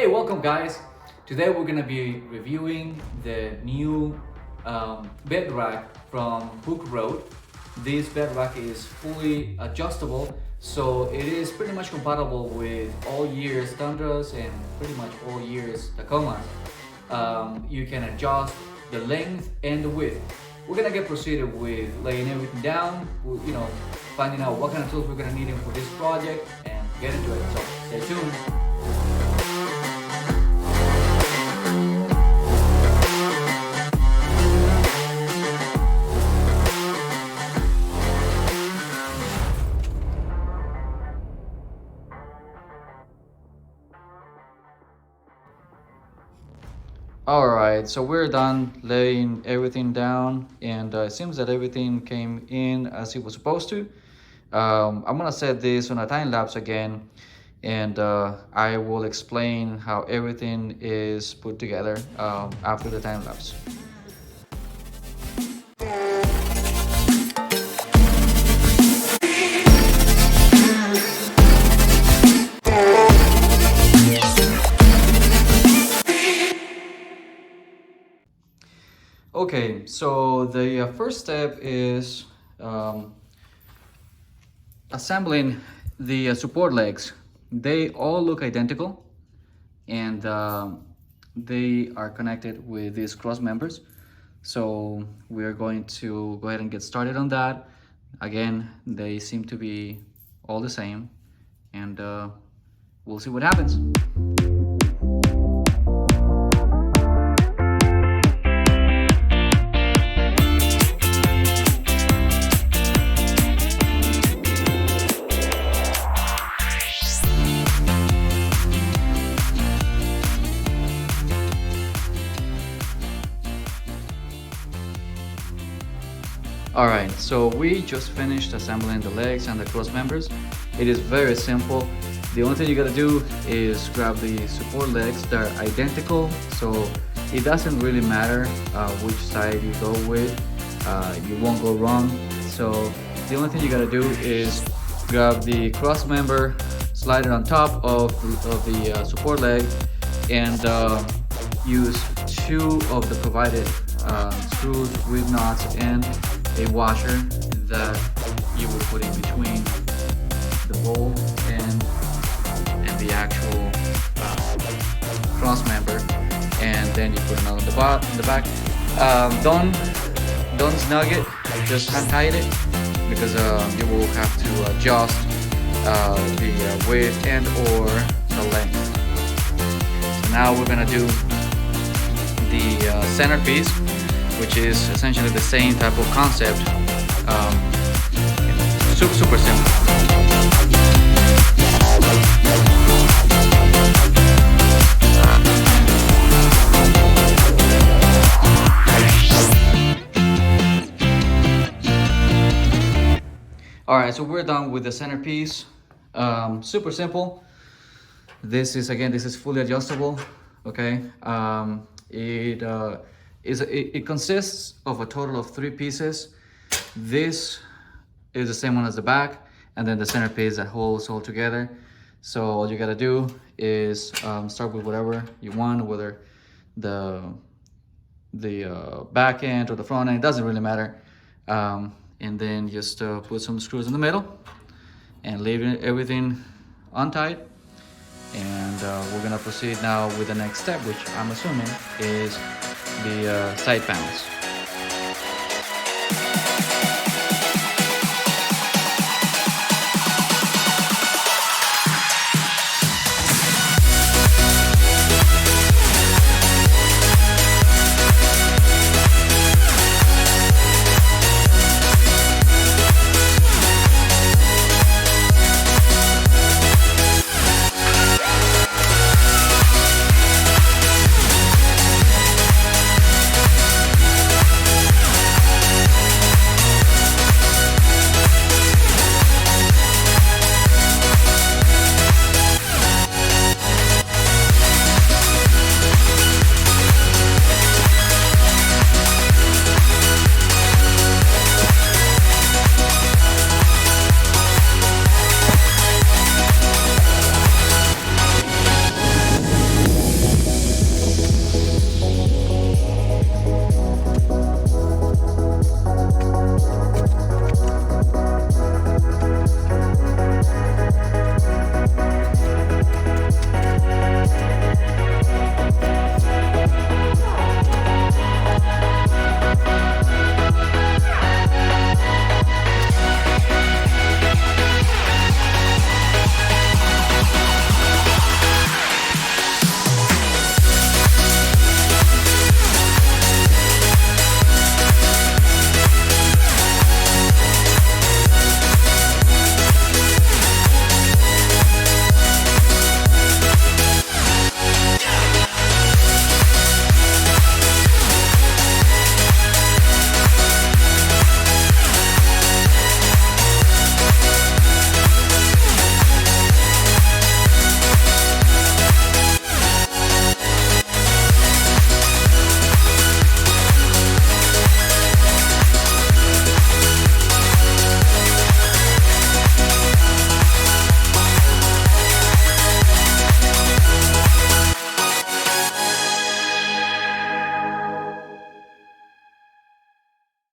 Hey, welcome guys! Today we're gonna be reviewing the new bed rack from Hooke Road. This bed rack is fully adjustable, so it is pretty much compatible with all years Tundras and pretty much all years Tacomas. You can adjust the length and the width. We're gonna get proceeded with laying everything down, finding out what kind of tools we're gonna need for this project and get into it. So stay tuned. Alright, so we're done laying everything down, and it seems that everything came in as it was supposed to. I'm gonna set this on a time lapse again, and I will explain how everything is put together after the time lapse. Okay, so the first step is assembling the support legs. They all look identical, and they are connected with these cross members. So we are going to go ahead and get started on that. Again, they seem to be all the same, and we'll see what happens. Alright, so we just finished assembling the legs and the cross members. It is very simple. The only thing you gotta do is grab the support legs. They're identical, so it doesn't really matter which side you go with. You won't go wrong. So the only thing you gotta do is grab the cross member, slide it on top of the support leg, and use two of the provided screws with knots and a washer that you will put in between the bowl and the actual cross member, and then you put it on the back. Don't snug it, just hand tight it, because you will have to adjust the width and or the length. So now we're gonna do the centerpiece, which is essentially the same type of concept. Super simple. Alright, so we're done with the centerpiece. Super simple. This is fully adjustable. Okay. It consists of a total of 3 pieces. This is the same one as the back, and then the centerpiece that holds all together. So all you gotta do is start with whatever you want, whether the back end or the front end, it doesn't really matter. And then just put some screws in the middle and leave everything on tight. And we're gonna proceed now with the next step, which I'm assuming is the side panels.